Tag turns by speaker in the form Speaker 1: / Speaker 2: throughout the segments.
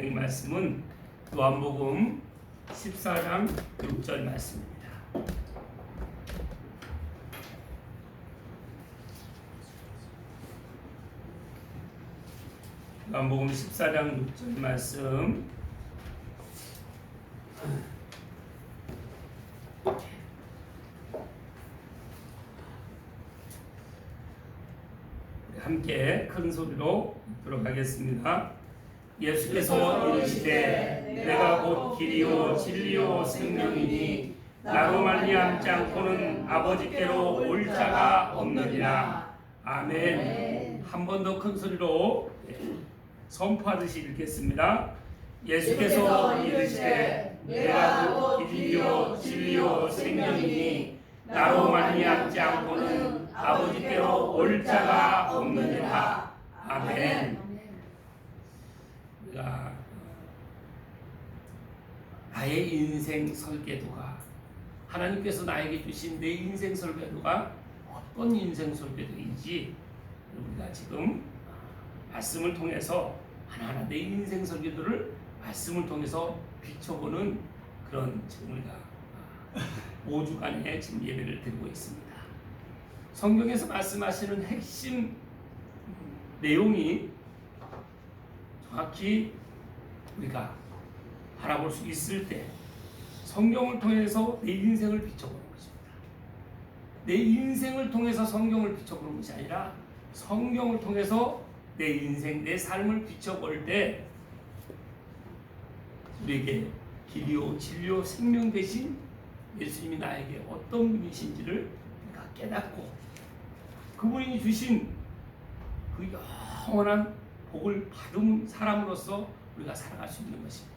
Speaker 1: 이 말씀은 요한복음 14장 6절 말씀입니다. 요한복음 14장 6절 말씀 함께 큰 소리로 읽도록 하겠습니다. 예수께서 이르시되 내가 곧 길이요 진리요 생명이니 나로 말미암지 않고는 아버지께로 올 자가 없느니라. 아멘. 한 번 더 큰 소리로 선포하듯이 읽겠습니다. 예수께서 이르시되 내가 곧 길이요 진리요 생명이니 나로 말미암지 않고는 아버지께로 올 자가 없느니라. 아멘. 나의 인생 설계도가 하나님께서 나에게 주신 내 인생 설계도가 어떤 인생 설계도인지 우리가 지금 말씀을 통해서 하나하나 내 인생 설계도를 말씀을 통해서 비춰보는 그런 지금 우리가 5주간의 지금 예배를 드리고 있습니다. 성경에서 말씀하시는 핵심 내용이 정확히 우리가 바라볼 수 있을 때 성경을 통해서 내 인생을 비춰보는 것입니다. 내 인생을 통해서 성경을 비춰보는 것이 아니라 성경을 통해서 내 인생, 내 삶을 비춰볼 때 우리에게 길이요 진리요 생명 대신 예수님이 나에게 어떤 분이신지를 우리가 깨닫고 그분이 주신 그 영원한 복을 받은 사람으로서 우리가 살아갈 수 있는 것입니다.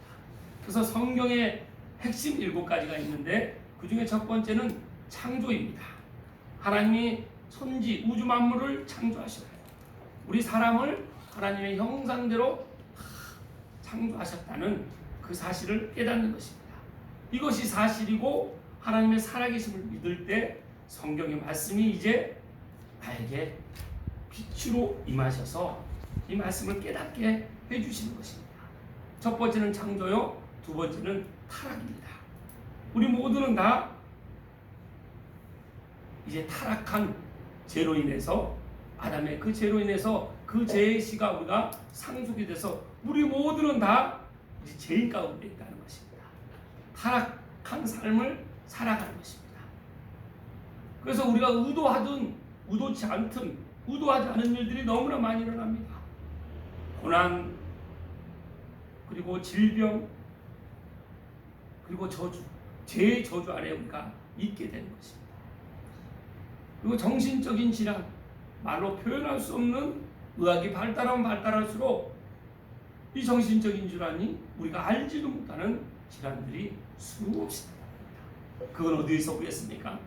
Speaker 1: 그래서 성경의 핵심 7가지가 있는데 그 중에 첫 번째는 창조입니다. 하나님이 천지 우주 만물을 창조하셨고 우리 사람을 하나님의 형상대로 창조하셨다는 그 사실을 깨닫는 것입니다. 이것이 사실이고 하나님의 살아계심을 믿을 때 성경의 말씀이 이제 나에게 빛으로 임하셔서 이 말씀을 깨닫게 해주시는 것입니다. 첫 번째는 창조요, 두 번째는 타락입니다. 우리 모두는 다 이제 타락한 죄로 인해서 아담의 그 죄로 인해서 그 죄의 시가 우리가 상속이 돼서 우리 모두는 다 이제 죄인 가운데 있다는 것입니다. 타락한 삶을 살아가는 것입니다. 그래서 우리가 의도하든 의도치 않든 의도하지 않은 일들이 너무나 많이 일어납니다. 고난, 그리고 질병, 그리고 저주, 죄의 저주 안에 우리가 있게 되는 것입니다. 그리고 정신적인 질환, 말로 표현할 수 없는 의학이 발달하면 발달할수록 이 정신적인 질환이 우리가 알지도 못하는 질환들이 수없이 나타납니다. 그건 어디에서 오겠습니까?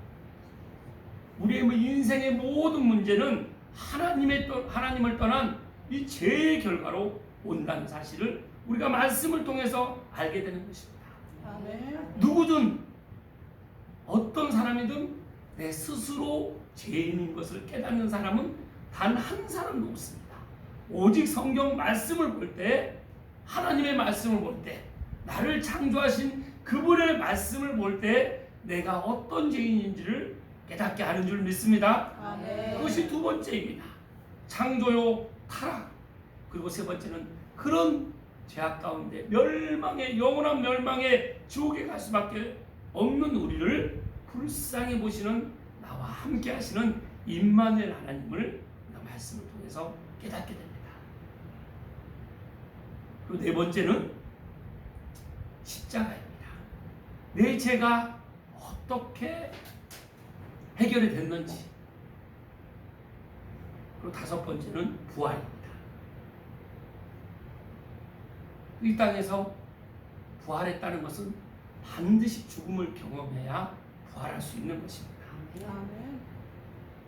Speaker 1: 우리의 인생의 모든 문제는 하나님을 떠난 이 죄의 결과로 온다는 사실을 우리가 말씀을 통해서 알게 되는 것입니다. 아멘. 누구든 어떤 사람이든 내 스스로 죄인인 것을 깨닫는 사람은 단 한 사람도 없습니다. 오직 성경 말씀을 볼 때, 하나님의 말씀을 볼 때, 나를 창조하신 그분의 말씀을 볼 때 내가 어떤 죄인인지를 깨닫게 하는 줄 믿습니다. 아멘. 그것이 두 번째입니다. 창조요, 타락. 그리고 세 번째는 그런 죄악 가운데 영원한 멸망의 지옥에 갈 수밖에 없는 우리를 불쌍히 보시는 나와 함께 하시는 임마누엘 하나님을 말씀을 통해서 깨닫게 됩니다. 그리고 네 번째는 십자가입니다. 내 죄가 어떻게 해결이 됐는지. 그리고 다섯 번째는 부활입니다. 이 땅에서 부활했다는 것은 반드시 죽음을 경험해야 부활할 수 있는 것입니다.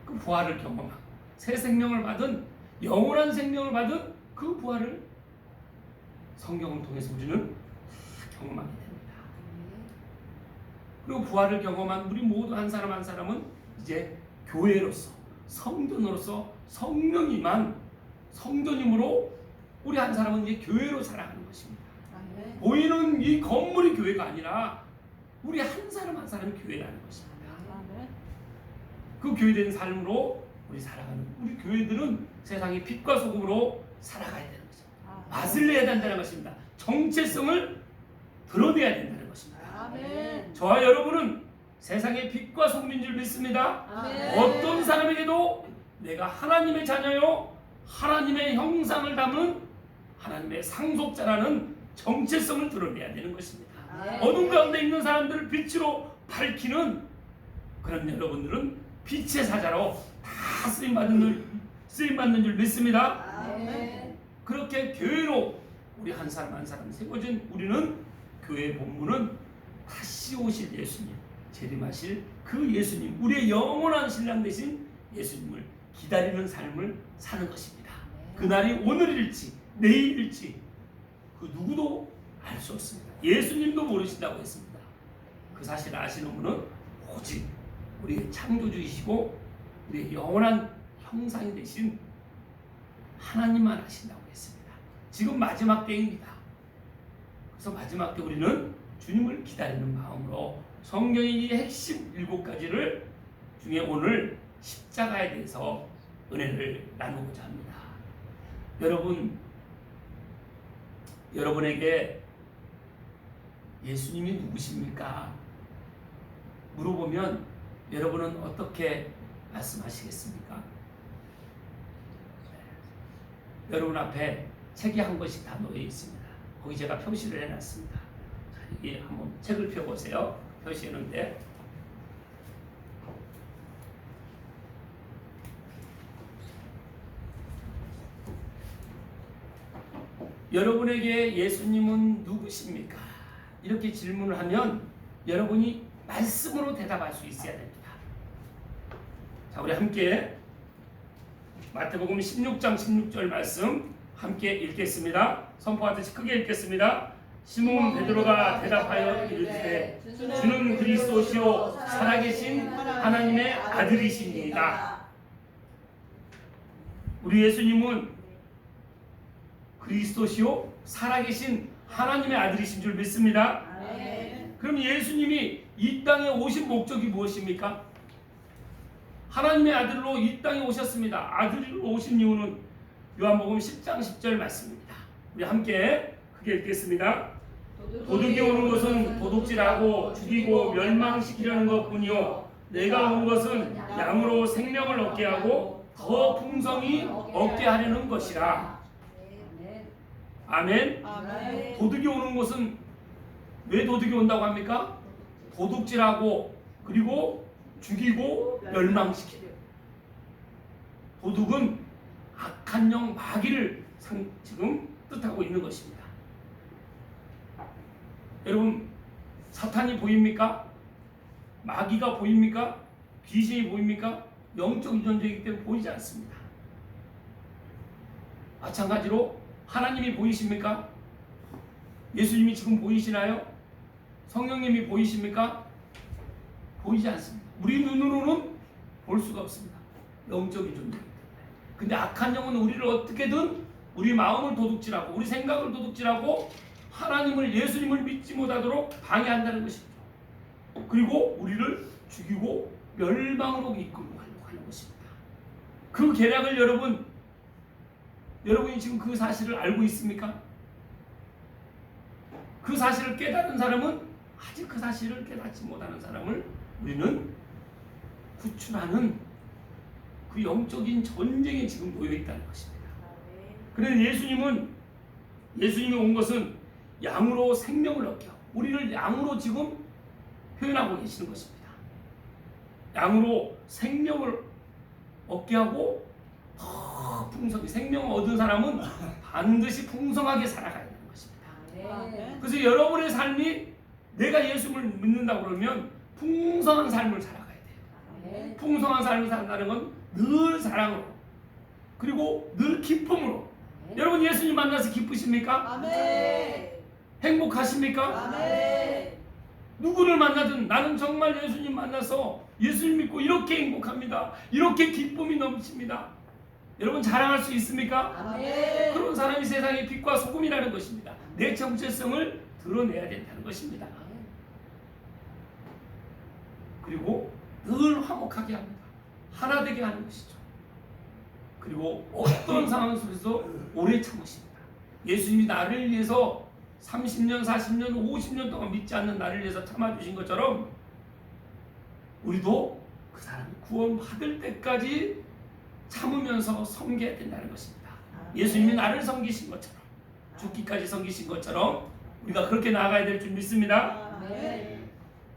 Speaker 1: 그 부활을 경험하고 새 생명을 받은 영원한 생명을 받은 그 부활을 성경을 통해서 우리는 다 경험하게 됩니다. 그리고 부활을 경험한 우리 모두 한 사람 한 사람은 이제 교회로서 성전으로서 성령이만 성전임으로 우리 한 사람은 이제 교회로 살아가는 것입니다.
Speaker 2: 아멘.
Speaker 1: 보이는 이 건물이 교회가 아니라 우리 한 사람 한 사람이 교회라는 것입니다.
Speaker 2: 아멘.
Speaker 1: 그 교회된 삶으로 우리 살아가는 우리 교회들은 세상의 빛과 소금으로 살아가야 되는 것입니다. 맛을 내야 된다는 것입니다. 정체성을 드러내야 된다는 것입니다.
Speaker 2: 아멘.
Speaker 1: 저와 여러분은 세상의 빛과 소금인 줄 믿습니다.
Speaker 2: 아멘.
Speaker 1: 어떤 사람에게도 내가 하나님의 자녀요 하나님의 형상을 담은 하나님의 상속자라는 정체성을 드러내야 되는 것입니다.
Speaker 2: 아멘.
Speaker 1: 어둠 가운데 있는 사람들을 빛으로 밝히는 그런 여러분들은 빛의 사자로 다 쓰임받는 줄 믿습니다.
Speaker 2: 아멘.
Speaker 1: 그렇게 교회로 우리 한 사람 한 사람 세워진 우리는 교회의 본분은 다시 오실 예수님, 재림하실 그 예수님, 우리의 영원한 신랑 되신 예수님을 기다리는 삶을 사는 것입니다. 그날이 오늘일지 내일일지 그 누구도 알 수 없습니다. 예수님도 모르신다고 했습니다. 그 사실을 아시는 분은 오직 우리의 창조주이시고 우리의 영원한 형상이 되신 하나님만 아신다고 했습니다. 지금 마지막 때입니다. 그래서 마지막 때 우리는 주님을 기다리는 마음으로 성경의 이 핵심 7가지를 중에 오늘 십자가에 대해서 은혜를 나누고자 합니다. 여러분에게 예수님이 누구십니까? 물어보면 여러분은 어떻게 말씀하시겠습니까? 여러분 앞에 책이 한 권씩 다 놓여 있습니다. 거기 제가 표시를 해놨습니다. 자, 여기 한번 책을 펴보세요. 표시했는데 여러분에게 예수님은 누구십니까? 이렇게 질문을 하면 여러분이 말씀으로 대답할 수 있어야 됩니다. 자, 우리 함께 마태복음 16장 16절 말씀 함께 읽겠습니다. 선포하듯이 크게 읽겠습니다. 시몬 베드로가 대답하여 이르되 주는 그리스도시요 살아계신 하나님의 아들이시니이다. 우리 예수님은 그리스도시요 살아계신 하나님의 아들이신 줄 믿습니다.
Speaker 2: 아멘.
Speaker 1: 그럼 예수님이 이 땅에 오신 목적이 무엇입니까? 하나님의 아들로 이 땅에 오셨습니다. 아들로 오신 이유는 요한복음 10장 10절 말씀입니다. 우리 함께 크게 읽겠습니다. 도둑이 오는 것은 도둑질하고 죽이고 멸망시키려는 것뿐이요 내가 온 것은 양으로 생명을 얻게 하고 더 풍성히 얻게 하려는 것이라. 아멘.
Speaker 2: 아멘.
Speaker 1: 도둑이 오는 것은 왜 도둑이 온다고 합니까? 도둑질하고 그리고 죽이고 멸망시키려. 도둑은 악한 영 마귀를 지금 뜻하고 있는 것입니다. 여러분, 사탄이 보입니까? 마귀가 보입니까? 귀신이 보입니까? 영적 유전자이기 때문에 보이지 않습니다. 마찬가지로 하나님이 보이십니까? 예수님이 지금 보이시나요? 성령님이 보이십니까? 보이지 않습니다. 우리 눈으로는 볼 수가 없습니다. 영적인 존재이기 때문에. 근데 악한 영은 우리를 어떻게든 우리 마음을 도둑질하고 우리 생각을 도둑질하고 하나님을 예수님을 믿지 못하도록 방해한다는 것이죠. 그리고 우리를 죽이고 멸망으로 이끌고 가려고 하는 것입니다. 그 계략을 여러분이 지금 그 사실을 알고 있습니까? 그 사실을 깨달은 사람은 아직 그 사실을 깨닫지 못하는 사람을 우리는 구출하는 그 영적인 전쟁에 지금 놓여 있다는 것입니다. 그래서 예수님이 온 것은 양으로 생명을 얻게 하고 우리를 양으로 지금 표현하고 계시는 것입니다. 양으로 생명을 얻게 하고 더 풍성히 생명을 얻은 사람은 반드시 풍성하게 살아가야 되는 것입니다. 그래서 여러분의 삶이 내가 예수를 믿는다고 그러면 풍성한 삶을 살아가야 돼요. 풍성한 삶을 산다는 건 늘 사랑으로 그리고 늘 기쁨으로. 여러분 예수님 만나서 기쁘십니까?
Speaker 2: 아멘.
Speaker 1: 행복하십니까?
Speaker 2: 아멘.
Speaker 1: 누구를 만나든 나는 정말 예수님 만나서 예수님 믿고 이렇게 행복합니다. 이렇게 기쁨이 넘칩니다. 여러분 자랑할 수 있습니까?
Speaker 2: 아멘.
Speaker 1: 그런 사람이 세상의 빛과 소금이라는 것입니다. 내 정체성을 드러내야 된다는 것입니다. 그리고 늘 화목하게 합니다. 하나 되게 하는 것이죠. 그리고 어떤 상황 속에서 오래 참으십니다. 예수님이 나를 위해서 30년, 40년, 50년 동안 믿지 않는 나를 위해서 참아주신 것처럼 우리도 그 사람이 구원받을 때까지 참으면서 섬겨야 된다는 것입니다. 예수님이 나를 섬기신 것처럼, 죽기까지 섬기신 것처럼 우리가 그렇게 나아가야 될 줄 믿습니다.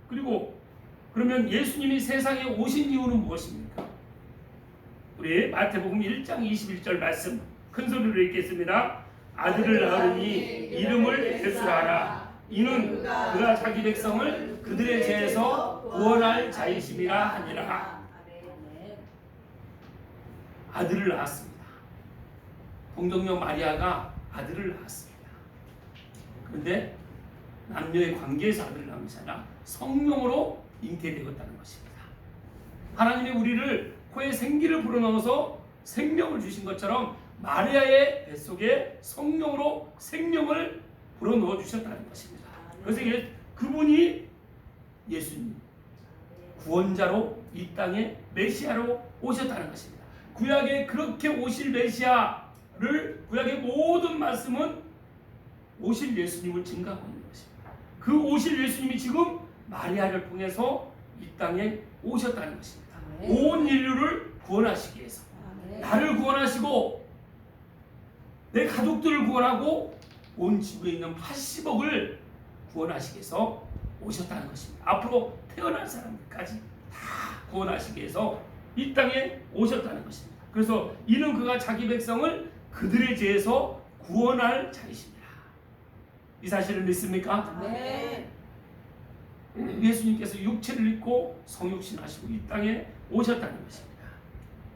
Speaker 1: 그리고 그러면 예수님이 세상에 오신 이유는 무엇입니까? 우리 마태복음 1장 21절 말씀 큰 소리로 읽겠습니다. 아들을 낳으니 이름을 예수하라. 이는 그가 자기 백성을 그들의 죄에서 구원할 자이심이라 하니라. 아들을 낳았습니다. 동정녀 마리아가 아들을 낳았습니다. 그런데 남녀의 관계에서 아들을 낳은 것이 아니라 성령으로 잉태되었다는 것입니다. 하나님이 우리를 코에 생기를 불어넣어서 생명을 주신 것처럼 마리아의 뱃속에 성령으로 생명을 불어넣어 주셨다는 것입니다. 그래서 그분이 예수님 구원자로 이 땅에 메시아로 오셨다는 것입니다. 구약에 그렇게 오실 메시아를 구약의 모든 말씀은 오실 예수님을 증거하고 있는 것입니다. 그 오실 예수님이 지금 마리아를 통해서 이 땅에 오셨다는 것입니다. 온 인류를 구원하시기 위해서 나를 구원하시고 내 가족들을 구원하고 온 지구에 있는 80억을 구원하시기 위해서 오셨다는 것입니다. 앞으로 태어날 사람들까지 다 구원하시기 위해서 이 땅에 오셨다는 것입니다. 그래서 이는 그가 자기 백성을 그들의 죄에서 구원할 자이십니다. 이 사실을 믿습니까?
Speaker 2: 네.
Speaker 1: 예수님께서 육체를 입고 성육신하시고 이 땅에 오셨다는 것입니다.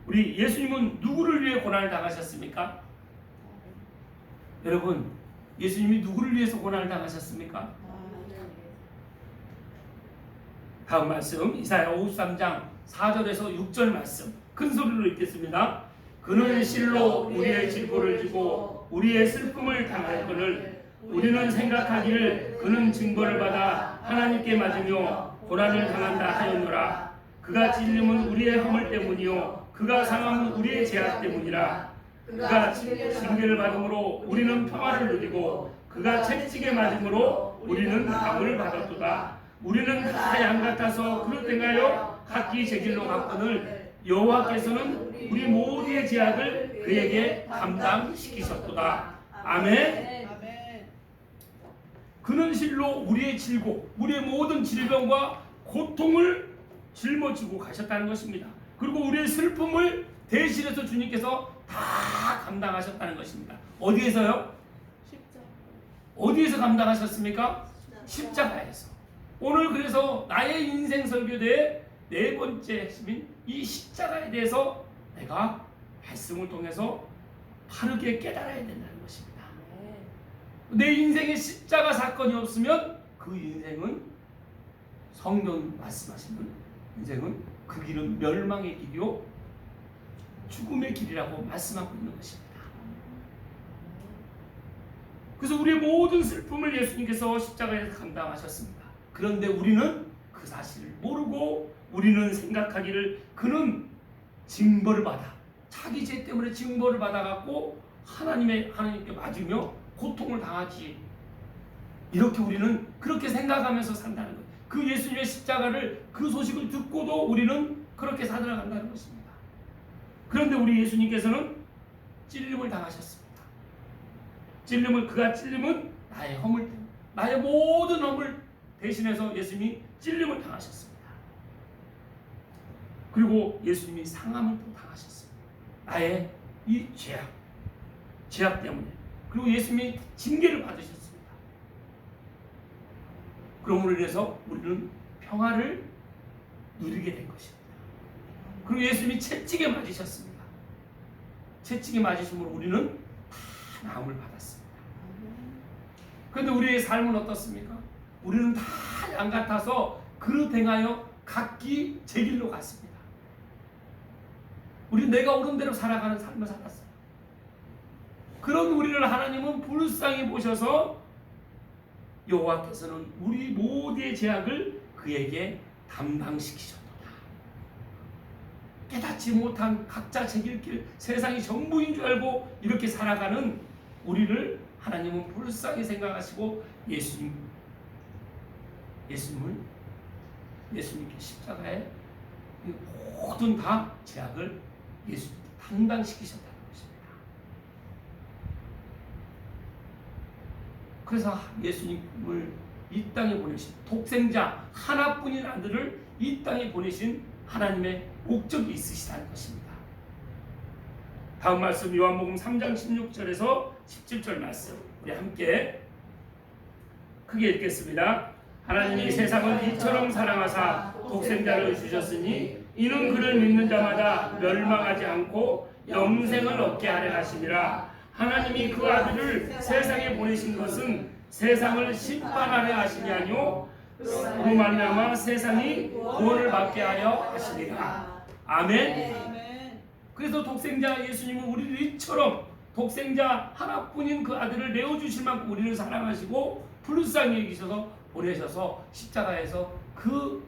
Speaker 1: 우리 예수님은 누구를 위해 고난을 당하셨습니까? 여러분, 예수님이 누구를 위해서 고난을 당하셨습니까? 다음 말씀 이사야 53장 4절에서 6절 말씀 큰 소리로 읽겠습니다. 그는 실로 우리의 질고를 지고 우리의 슬픔을 당할거늘 우리는 생각하기를 그는 징벌을 받아 하나님께 맞으며 고난을 당한다 하였노라. 그가 찔림은 우리의 허물 때문이요 그가 상함은 우리의 죄악 때문이라. 그가 징계를 받음으로 우리는 평화를 누리고 그가 채찍에 맞음으로 우리는 감을 받았도다. 우리는 다 양 같아서 그릇된가요? 각기 제 길로 갔거늘 여호와께서는 우리 모두의 죄악을 그에게 감당시키셨도다. 아멘. 그는 실로 우리의 질고 우리의 모든 질병과 고통을 짊어지고 가셨다는 것입니다. 그리고 우리의 슬픔을 대신해서 주님께서 다 감당하셨다는 것입니다. 어디에서요? 어디에서 감당하셨습니까? 십자가에서. 오늘 그래서 나의 인생 설교대의 네 번째 핵심인 이 십자가에 대해서 내가 말씀을 통해서 바르게 깨달아야 된다는 것입니다. 내 인생에 십자가 사건이 없으면 그 인생은 성경 말씀하시는 인생은 그 길은 멸망의 길이요 죽음의 길이라고 말씀하고 있는 것입니다. 그래서 우리의 모든 슬픔을 예수님께서 십자가에서 감당하셨습니다. 그런데 우리는 그 사실을 모르고 우리는 생각하기를 그는 징벌을 받아 자기 죄 때문에 징벌을 받아갖고 하나님께 맞으며 고통을 당하지. 이렇게 우리는 그렇게 생각하면서 산다는 거예요. 그 예수님의 십자가를 그 소식을 듣고도 우리는 그렇게 살아간다는 것입니다. 그런데 우리 예수님께서는 찔림을 당하셨습니다. 그가 찔림은 나의 허물 때문에 나의 모든 허물 대신해서 예수님이 찔림을 당하셨습니다. 그리고 예수님이 상함을 또 당하셨습니다. 나의 이 죄악 때문에. 그리고 예수님이 징계를 받으셨습니다. 그러므로 인해서 우리는 평화를 누리게 된 것입니다. 그리고 예수님이 채찍에 맞으셨습니다. 채찍에 맞으심으로 우리는 다 나음을 받았습니다. 그런데 우리의 삶은 어떻습니까? 우리는 다 양 같아서 그릇 행하여 각기 제 길로 갔습니다. 우리는 내가 옳은 대로 살아가는 삶을 살았어요. 그런 우리를 하나님은 불쌍히 보셔서 여호와께서는 우리 모두의 죄악을 그에게 담당시키셨도다. 깨닫지 못한 각자 제길 길 세상이 전부인 줄 알고 이렇게 살아가는 우리를 하나님은 불쌍히 생각하시고 예수님께 십자가에 모든 다 죄악을 예수님께 담당시키셨다는 것입니다. 그래서 예수님을 이 땅에 보내신 독생자 하나뿐인 아들을 이 땅에 보내신 하나님의 목적이 있으시다는 것입니다. 다음 말씀 요한복음 3장 16절에서 17절 말씀 우리 함께 크게 읽겠습니다. 하나님이 세상을 이처럼 사랑하사 독생자를 주셨으니 이는 그를 믿는 자마다 멸망하지 않고 영생을 얻게 하려 하심이라. 하나님이 그 아들을 세상에 보내신 것은 세상을 심판하려 하심이 아니요 그로 말미암아 세상이 구원을 받게 하려 하시니라. 아멘. 그래서 독생자 예수님은 우리를 이처럼 독생자 하나뿐인 그 아들을 내어주실 만큼 우리를 사랑하시고 불쌍히 여기셔서 보내셔서 십자가에서 그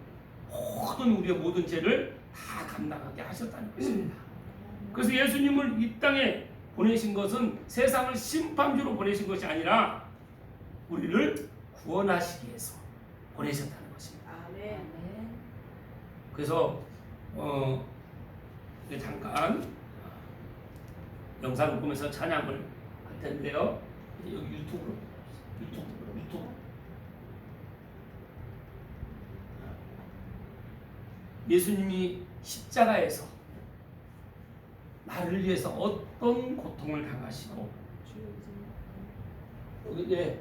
Speaker 1: 모든 우리의 모든 죄를 다 감당하게 하셨다는 것입니다. 그래서 예수님을 이 땅에 보내신 것은 세상을 심판주로 보내신 것이 아니라 우리를 구원하시기 위해서 보내셨다는 것입니다.
Speaker 2: 아멘.
Speaker 1: 그래서 잠깐 영상을 보면서 찬양을 할 텐데요. 여기 유튜브 예수님이 십자가에서 나를 위해서 어떤 고통을 당하시고 여기 네.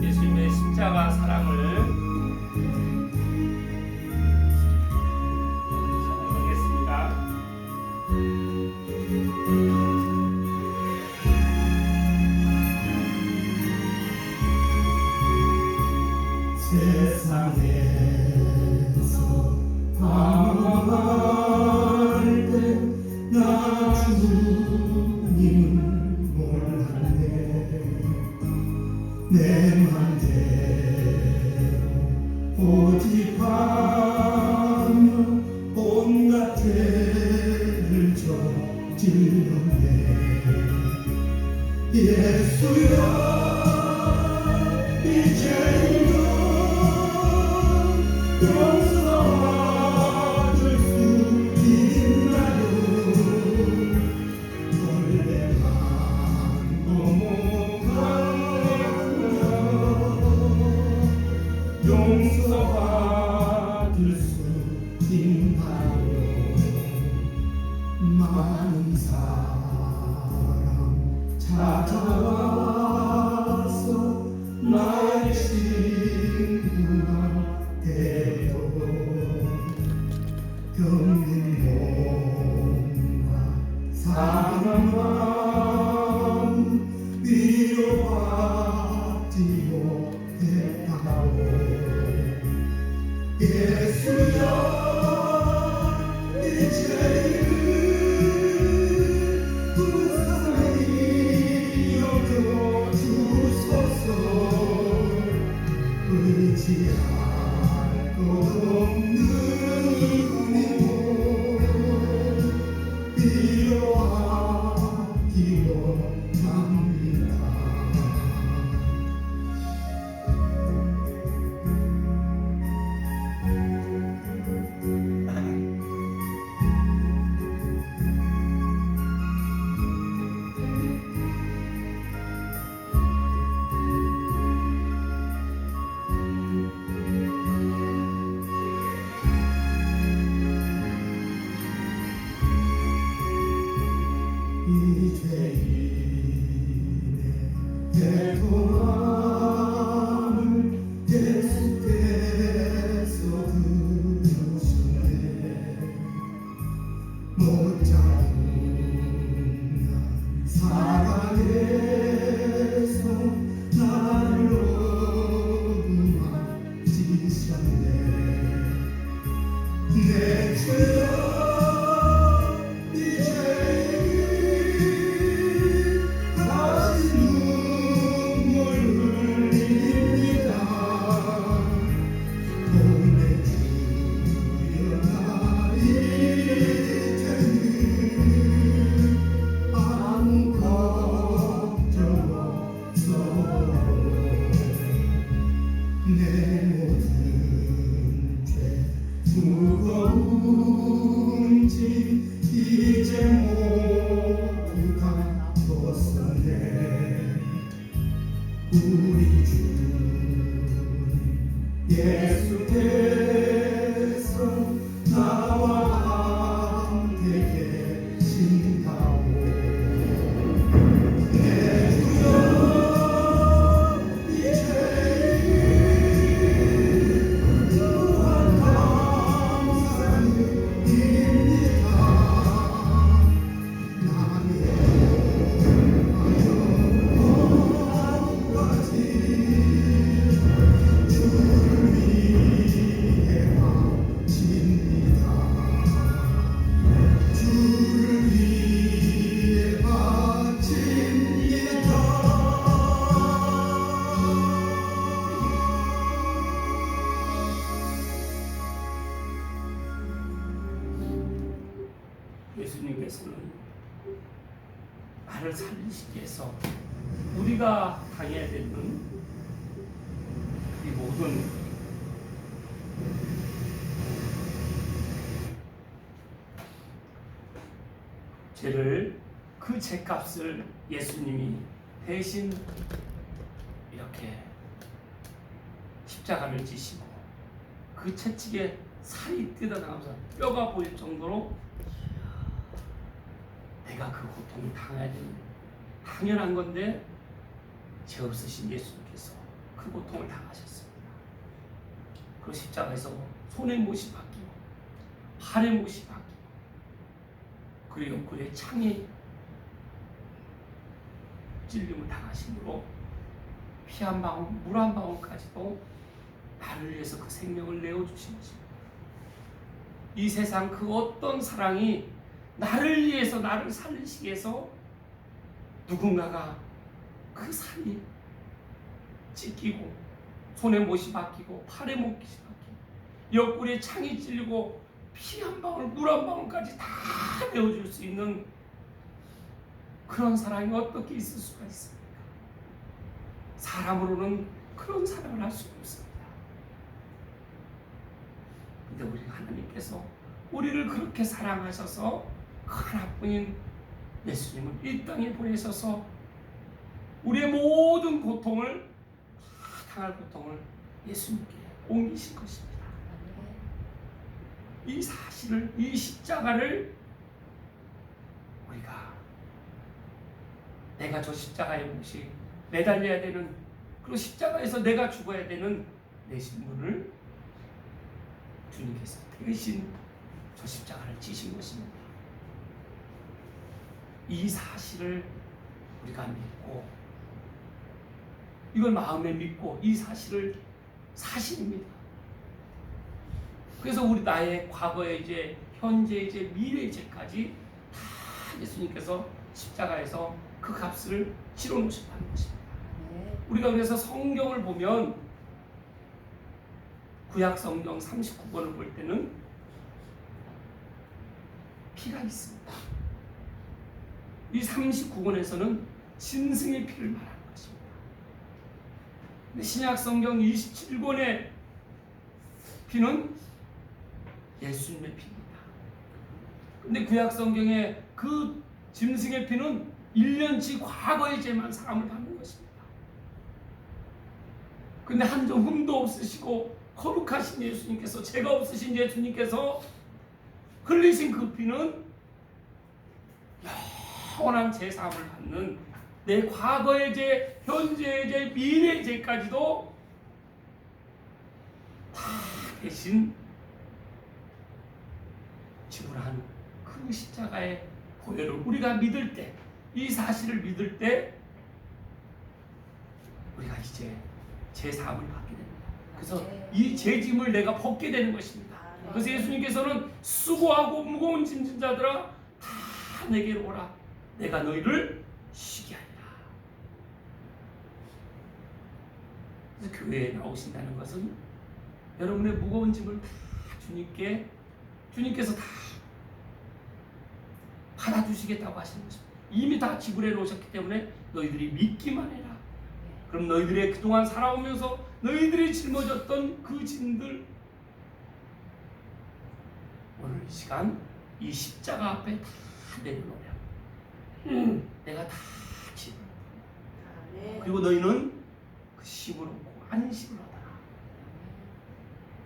Speaker 1: 예수님의 십자가 사랑을 찬양하겠습니다.
Speaker 3: 세상에서 방황할 때 나 주님을 몰랐네. 내 맘대로 고집하며 온갖 죄를 저질렀네. 예수여 이제는 용서받을 수 있나요? 원래만 넘어가며 용서받을 수 있나요? 많은 사람 찾아와서 나의 친구가 되어 병든 몸과 상한 마음 위로받지 못했다고. 예수여 이제는 불쌍히 여겨주소서. 의지할 것 없는 우리 몸 위로하여 내 주여 이제 다시 눈물 흘립니다. 내 주여 나 이제는 아무 걱정 없어. 내 모든 죄 무거운 짐 이제 모두 다 벗어내. 우리 주 예수께서 나와 함께 계신다오. 내 주여 이제 또한 감사드립니다. 나의 마음까지 주를 위해 바칩니다. 주를 위해 바칩니다.
Speaker 1: 예수님께서는 나를 살리시기 위해서 우리가 당해야 되는 이 모든 죄를, 그 죄값을 예수님이 대신 이렇게 십자가를 지시고 그 채찍에 살이 뜯어나가면서 뼈가 보일 정도로 내가 그 고통을 당해야 되는 당연한 건데 죄 없으신 예수님께서 그 고통을 당하셨습니다. 그 십자가에서 손에 못이 박히고 팔에 못이 박히고 그리고 옆구리에 창이 찔림을 당하심으로 피 한 방울, 물 한 방울까지도 나를 위해서 그 생명을 내어주신 것입니다. 이 세상 그 어떤 사랑이 나를 위해서, 나를 살리시기 위해서 누군가가 그 살이 찢기고 손에 못이 박히고 팔에 못이 박히고 옆구리에 창이 찔리고 피 한 방울, 물 한 방울까지 다 내어줄 수 있는 그런 사랑이 어떻게 있을 수가 있습니까? 사람으로는 그런 사랑을 할 수가 없습니다. 근데 우리 하나님께서 우리를 그렇게 사랑하셔서 그 하나뿐인 예수님을 이 땅에 보내셔서 우리의 모든 고통을, 다 당할 고통을 예수님께 옮기신 것입니다. 이 사실을, 이 십자가를 우리가 내가 저 십자가의 몫이 매달려야 되는, 그리고 십자가에서 내가 죽어야 되는 내 신분을 주님께서 대신 저 십자가를 지신 것입니다. 이 사실을 우리가 믿고, 이걸 마음에 믿고, 이 사실을 사실입니다. 그래서 우리 나의 과거의 죄, 현재의 죄, 미래의 죄까지 다 예수님께서 십자가에서 그 값을 치러 놓으셨다는 것입니다. 우리가 그래서 성경을 보면 구약 성경 39권을 볼 때는 피가 있습니다. 이 39권에서는 짐승의 피를 말하는 것입니다. 근데 신약 성경 27권의 피는 예수님의 피입니다. 근데 구약 성경의 그 짐승의 피는 1년치 과거의 죄만 사함을 받는 것입니다. 근데 한 점 흠도 없으시고 거룩하신 예수님께서, 죄가 없으신 예수님께서 흘리신 그 피는 영원한 죄 사함을 받는 내 과거의 죄, 현재의 죄, 미래의 죄까지도 다 대신 지불한 그 십자가의 보혈을 우리가 믿을 때, 이 사실을 믿을 때 우리가 이제 죄 사함을 받게 됩니다. 그래서 이 죄짐을 내가 벗게 되는 것입니다. 그래서 예수님께서는 수고하고 무거운 짐진 자들아 다 내게로 오라. 내가 너희를 쉬게 하리라. 그래서 교회에 나오신다는 것은 여러분의 무거운 짐을 다 주님께서 다 받아주시겠다고 하시는 것입니다. 이미 다 지불해 놓으셨기 때문에 너희들이 믿기만 해라. 그럼 너희들의 그동안 살아오면서 너희들이 짊어졌던 그 짐들 오늘 이 시간 이 십자가 앞에 다 내려놓으면 내가 다 짐을 그리고 너희는 그 심을 얻고 안식을 얻어라.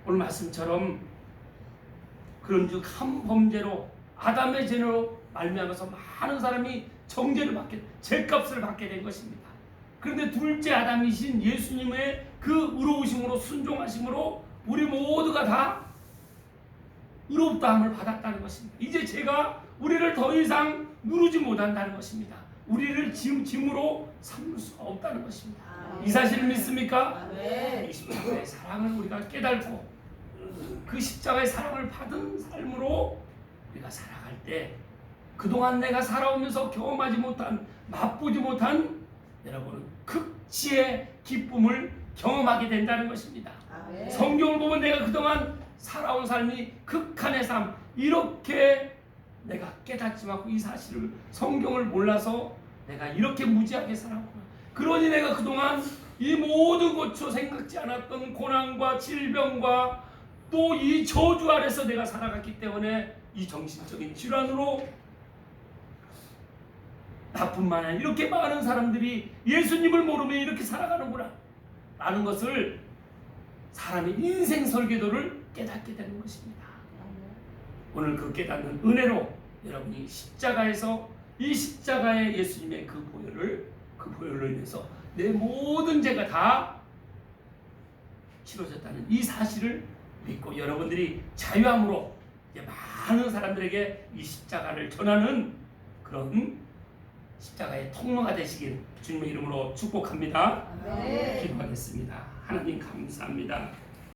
Speaker 1: 오늘 말씀처럼 그런즉 한 범죄로 아담의 죄로 말미암아서 많은 사람이 정죄를 받게 죄값을 받게 된 것입니다. 그런데 둘째 아담이신 예수님의 그 의로우심으로 순종하심으로 우리 모두가 다 의롭다함을 받았다는 것입니다. 이제 죄가 우리를 더 이상 누르지 못한다는 것입니다. 우리를 짐으로 삼을 수가 없다는 것입니다. 이 사실을 믿습니까? 이 십자가의 사랑을 우리가 깨닫고 그 십자가의 사랑을 받은 삶으로 우리가 살아갈 때 그동안 내가 살아오면서 경험하지 못한 맛보지 못한 여러분은 극치의 기쁨을 경험하게 된다는 것입니다. 성경을 보면 내가 그동안 살아온 삶이 극한의 삶 이렇게 내가 깨닫지 않고 이 사실을 성경을 몰라서 내가 이렇게 무지하게 살았구나. 그러니 내가 그동안 이 모든 고쳐 생각지 않았던 고난과 질병과 또 이 저주 아래서 내가 살아갔기 때문에 이 정신적인 질환으로 나뿐만 아니라 이렇게 많은 사람들이 예수님을 모르면 이렇게 살아가는구나 라는 것을 사람의 인생 설계도를 깨닫게 되는 것입니다. 오늘 그 깨닫는 은혜로 여러분이 십자가에서 이 십자가의 예수님의 그 보혈로 인해서 내 모든 죄가 다 치러졌다는 이 사실을 믿고 여러분들이 자유함으로 이제 많은 사람들에게 이 십자가를 전하는 그런 십자가의 통로가 되시길 주님의 이름으로 축복합니다. 기도하겠습니다. 하나님 감사합니다.